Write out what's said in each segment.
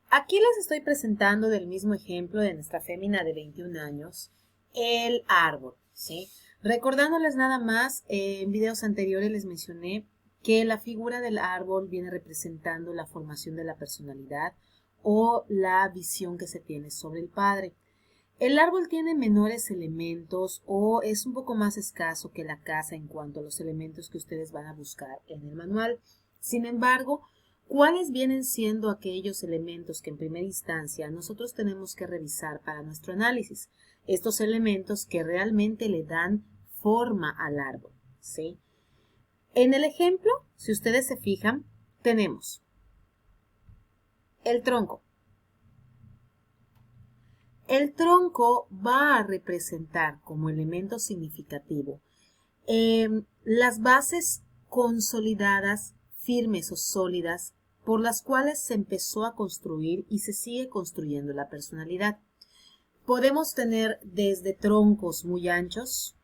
Aquí les estoy presentando del mismo ejemplo de nuestra fémina de 21 años, el árbol, ¿sí? Recordándoles nada más, en videos anteriores les mencioné que la figura del árbol viene representando la formación de la personalidad o la visión que se tiene sobre el padre. El árbol tiene menores elementos o es un poco más escaso que la casa en cuanto a los elementos que ustedes van a buscar en el manual. Sin embargo, ¿cuáles vienen siendo aquellos elementos que en primera instancia nosotros tenemos que revisar para nuestro análisis? Estos elementos que realmente le dan forma al árbol, ¿sí? En el ejemplo, si ustedes se fijan, tenemos el tronco. El tronco va a representar como elemento significativo las bases consolidadas, firmes o sólidas, por las cuales se empezó a construir y se sigue construyendo la personalidad. Podemos tener desde troncos muy anchos,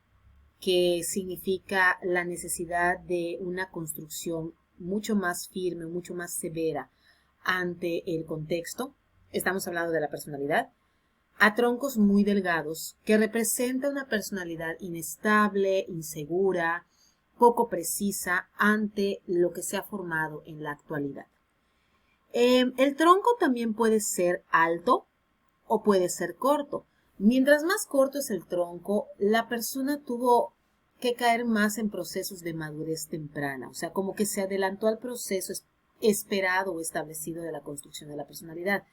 que significa la necesidad de una construcción mucho más firme, mucho más severa ante el contexto. Estamos hablando de la personalidad. A troncos muy delgados, que representa una personalidad inestable, insegura, poco precisa ante lo que se ha formado en la actualidad. El tronco también puede ser alto o puede ser corto. Mientras más corto es el tronco, la persona tuvo que caer más en procesos de madurez temprana, o sea, como que se adelantó al proceso esperado o establecido de la construcción de la personalidad.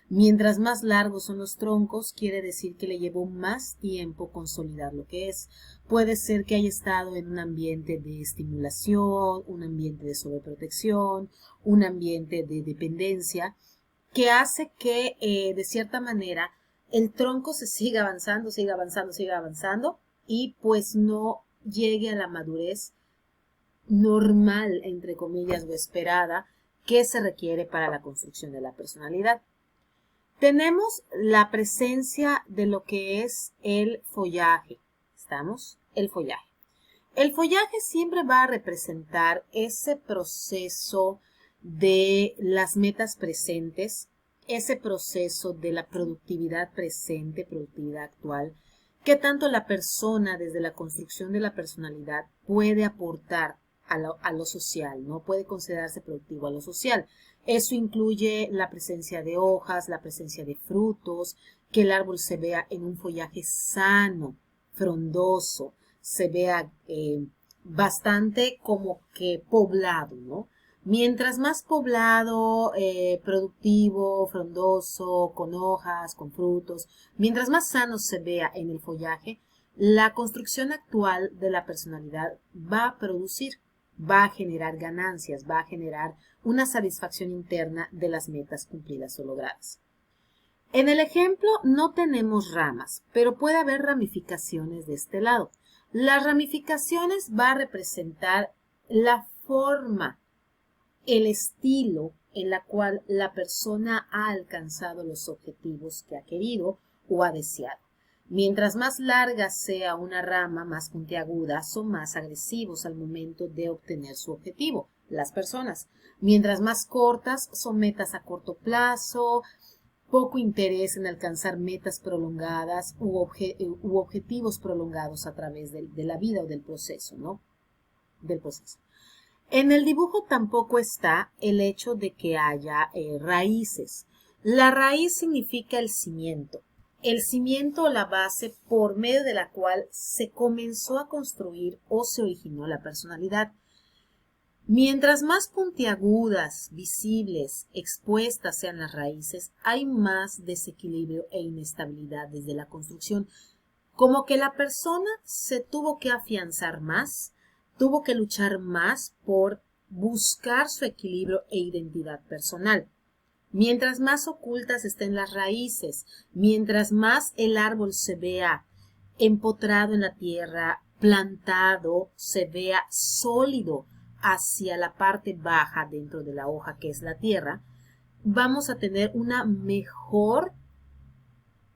Mientras más largos son los troncos, quiere decir que le llevó más tiempo consolidar lo que es. Puede ser que haya estado en un ambiente de estimulación, un ambiente de sobreprotección, un ambiente de dependencia, que hace que, de cierta manera, el tronco se siga avanzando, siga avanzando, siga avanzando, y pues no llegue a la madurez normal, entre comillas, o esperada, que se requiere para la construcción de la personalidad. Tenemos la presencia de lo que es el follaje. ¿Estamos? El follaje. El follaje siempre va a representar ese proceso de las metas presentes, ese proceso de la productividad presente, productividad actual, que tanto la persona desde la construcción de la personalidad puede aportar a lo social, ¿no? Puede considerarse productivo a lo social. Eso incluye la presencia de hojas, la presencia de frutos, que el árbol se vea en un follaje sano, frondoso, se vea bastante como que poblado, ¿no? Mientras más poblado, productivo, frondoso, con hojas, con frutos, mientras más sano se vea en el follaje, la construcción actual de la personalidad va a producir, va a generar ganancias, va a generar una satisfacción interna de las metas cumplidas o logradas. En el ejemplo no tenemos ramas, pero puede haber ramificaciones de este lado. Las ramificaciones va a representar la forma, el estilo en la cual la persona ha alcanzado los objetivos que ha querido o ha deseado. Mientras más larga sea una rama, más puntiaguda, son más agresivos al momento de obtener su objetivo, las personas. Mientras más cortas, son metas a corto plazo, poco interés en alcanzar metas prolongadas u objetivos prolongados a través de la vida o del proceso, ¿no? Del proceso. En el dibujo tampoco está el hecho de que haya raíces. La raíz significa el cimiento o la base por medio de la cual se comenzó a construir o se originó la personalidad. Mientras más puntiagudas, visibles, expuestas sean las raíces, hay más desequilibrio e inestabilidad desde la construcción. Como que la persona se tuvo que afianzar más, tuvo que luchar más por buscar su equilibrio e identidad personal. Mientras más ocultas estén las raíces, mientras más el árbol se vea empotrado en la tierra, plantado, se vea sólido hacia la parte baja dentro de la hoja que es la tierra, vamos a tener una mejor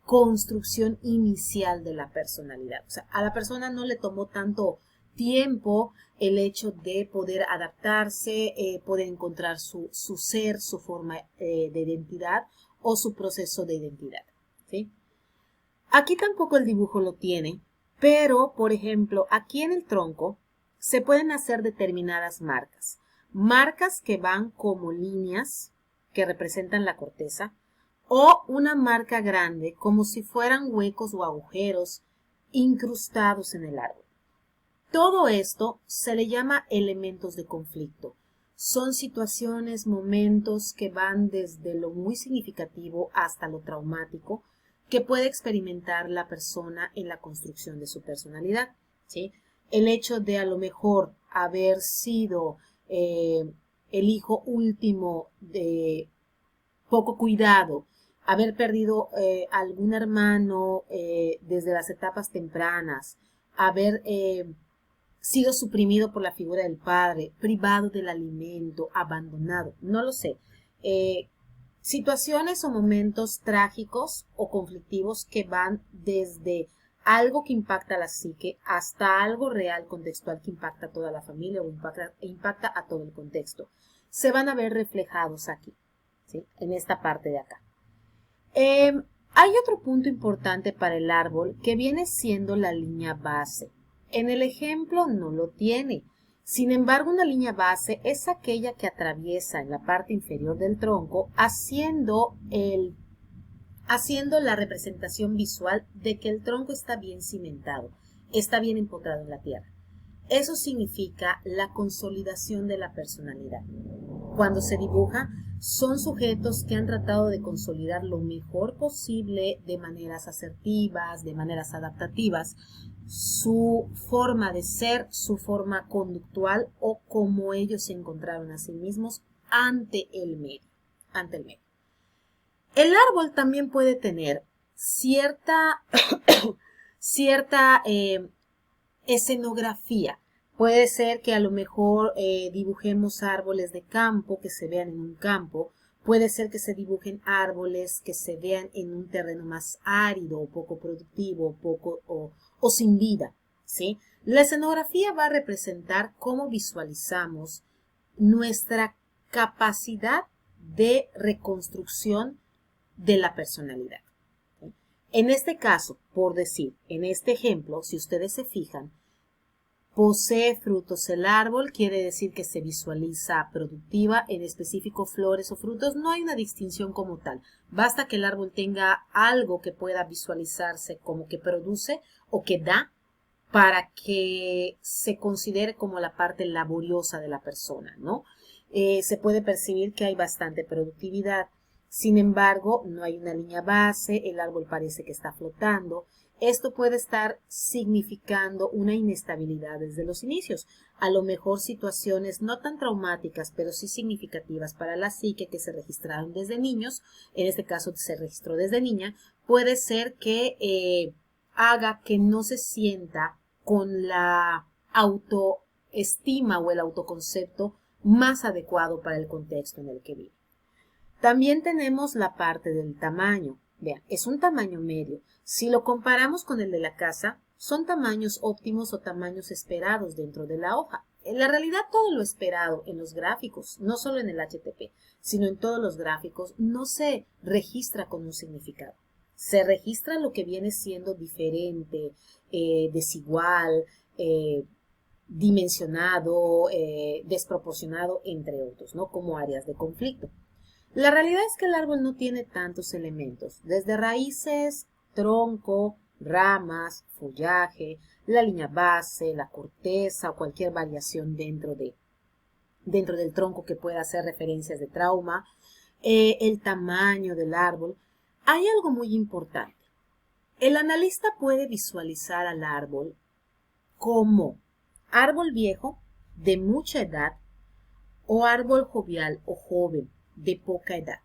construcción inicial de la personalidad. O sea, a la persona no le tomó tanto tiempo el hecho de poder adaptarse, poder encontrar su ser, su forma de identidad o su proceso de identidad, ¿sí? Aquí tampoco el dibujo lo tiene, pero, por ejemplo, aquí en el tronco se pueden hacer determinadas marcas. Marcas que van como líneas que representan la corteza o una marca grande como si fueran huecos o agujeros incrustados en el árbol. Todo esto se le llama elementos de conflicto. Son situaciones, momentos que van desde lo muy significativo hasta lo traumático que puede experimentar la persona en la construcción de su personalidad, ¿sí? El hecho de a lo mejor haber sido el hijo último de poco cuidado, haber perdido algún hermano desde las etapas tempranas, haber sido suprimido por la figura del padre, privado del alimento, abandonado, no lo sé. Situaciones o momentos trágicos o conflictivos que van desde algo que impacta a la psique hasta algo real, contextual, que impacta a toda la familia o impacta a todo el contexto. Se van a ver reflejados aquí, ¿sí? En esta parte de acá. Hay otro punto importante para el árbol que viene siendo la línea base. En el ejemplo no lo tiene. Sin embargo, una línea base es aquella que atraviesa en la parte inferior del tronco haciendo la representación visual de que el tronco está bien cimentado, está bien empotrado en la tierra. Eso significa la consolidación de la personalidad. Cuando se dibuja, son sujetos que han tratado de consolidar lo mejor posible de maneras asertivas, de maneras adaptativas, su forma de ser, su forma conductual o como ellos se encontraron a sí mismos ante el medio. El árbol también puede tener cierta escenografía. Puede ser que a lo mejor dibujemos árboles de campo que se vean en un campo. Puede ser que se dibujen árboles que se vean en un terreno más árido o poco productivo o sin vida, ¿sí? La escenografía va a representar cómo visualizamos nuestra capacidad de reconstrucción de la personalidad. En este caso, por decir, en este ejemplo, si ustedes se fijan, posee frutos el árbol, quiere decir que se visualiza productiva, en específico flores o frutos, no hay una distinción como tal. Basta que el árbol tenga algo que pueda visualizarse como que produce o que da para que se considere como la parte laboriosa de la persona, ¿no? Se puede percibir que hay bastante productividad. Sin embargo, no hay una línea base, el árbol parece que está flotando. Esto puede estar significando una inestabilidad desde los inicios. A lo mejor situaciones no tan traumáticas, pero sí significativas para la psique que se registraron desde niños, en este caso se registró desde niña, puede ser que haga que no se sienta con la autoestima o el autoconcepto más adecuado para el contexto en el que vive. También tenemos la parte del tamaño. Vean, es un tamaño medio. Si lo comparamos con el de la casa, son tamaños óptimos o tamaños esperados dentro de la hoja. En la realidad, todo lo esperado en los gráficos, no solo en el HTP, sino en todos los gráficos, no se registra con un significado. Se registra lo que viene siendo diferente, desigual, dimensionado, desproporcionado, entre otros, ¿no? Como áreas de conflicto. La realidad es que el árbol no tiene tantos elementos, desde raíces, tronco, ramas, follaje, la línea base, la corteza o cualquier variación dentro del tronco que pueda hacer referencias de trauma, el tamaño del árbol. Hay algo muy importante. El analista puede visualizar al árbol como árbol viejo, de mucha edad, o árbol jovial o joven, de poca edad.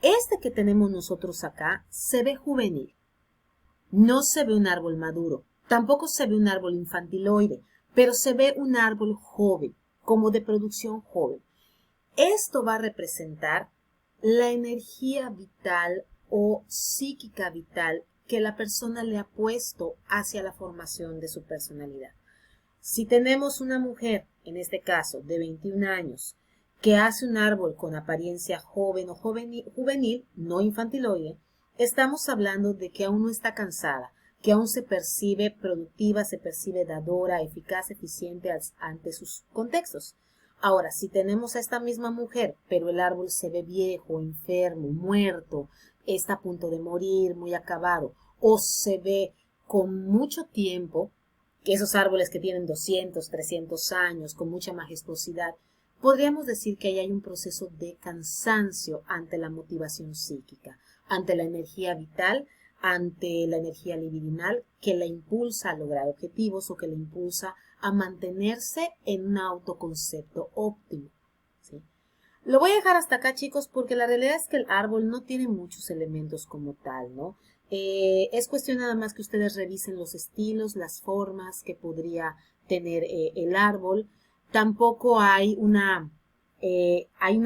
Este que tenemos nosotros acá se ve juvenil. No se ve un árbol maduro, tampoco se ve un árbol infantiloide, pero se ve un árbol joven, como de producción joven. Esto va a representar la energía vital o psíquica vital que la persona le ha puesto hacia la formación de su personalidad. Si tenemos una mujer, en este caso de 21 años, que hace un árbol con apariencia joven o juvenil, no infantiloide, estamos hablando de que aún no está cansada, que aún se percibe productiva, se percibe dadora, eficaz, eficiente ante sus contextos. Ahora, si tenemos a esta misma mujer, pero el árbol se ve viejo, enfermo, muerto, está a punto de morir, muy acabado, o se ve con mucho tiempo, que esos árboles que tienen 200, 300 años, con mucha majestuosidad, podríamos decir que ahí hay un proceso de cansancio ante la motivación psíquica, ante la energía vital, ante la energía libidinal que la impulsa a lograr objetivos o que la impulsa a mantenerse en un autoconcepto óptimo, ¿sí? Lo voy a dejar hasta acá, chicos, porque la realidad es que el árbol no tiene muchos elementos como tal, ¿no? Es cuestión nada más que ustedes revisen los estilos, las formas que podría tener el árbol. Tampoco hay una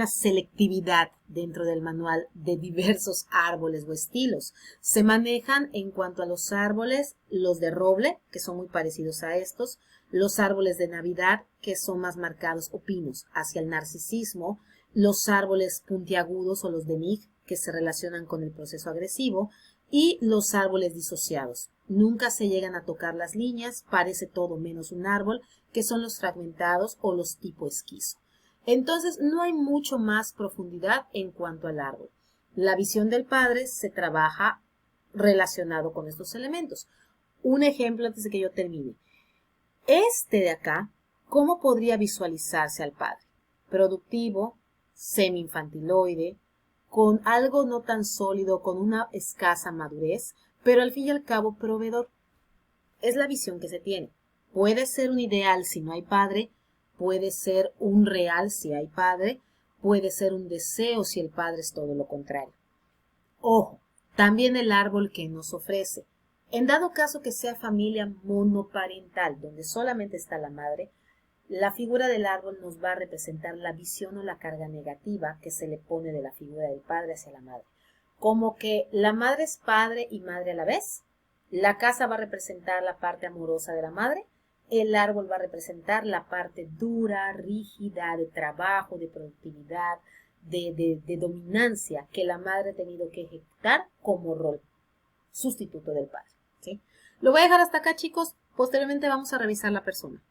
selectividad dentro del manual de diversos árboles o estilos. Se manejan en cuanto a los árboles, los de roble, que son muy parecidos a estos, los árboles de Navidad, que son más marcados o pinos hacia el narcisismo, los árboles puntiagudos o los de Nig, que se relacionan con el proceso agresivo, y los árboles disociados. Nunca se llegan a tocar las líneas, parece todo menos un árbol, que son los fragmentados o los tipo esquizo. Entonces, no hay mucho más profundidad en cuanto al árbol. La visión del padre se trabaja relacionado con estos elementos. Un ejemplo antes de que yo termine. Este de acá, ¿cómo podría visualizarse al padre? Productivo, semi-infantiloide, con algo no tan sólido, con una escasa madurez, pero al fin y al cabo proveedor. Es la visión que se tiene. Puede ser un ideal si no hay padre, puede ser un real si hay padre, puede ser un deseo si el padre es todo lo contrario. Ojo, también el árbol que nos ofrece. En dado caso que sea familia monoparental, donde solamente está la madre, la figura del árbol nos va a representar la visión o la carga negativa que se le pone de la figura del padre hacia la madre. Como que la madre es padre y madre a la vez. La casa va a representar la parte amorosa de la madre. El árbol va a representar la parte dura, rígida, de trabajo, de productividad, de dominancia que la madre ha tenido que ejecutar como rol sustituto del padre, ¿sí? Lo voy a dejar hasta acá, chicos. Posteriormente vamos a revisar la persona.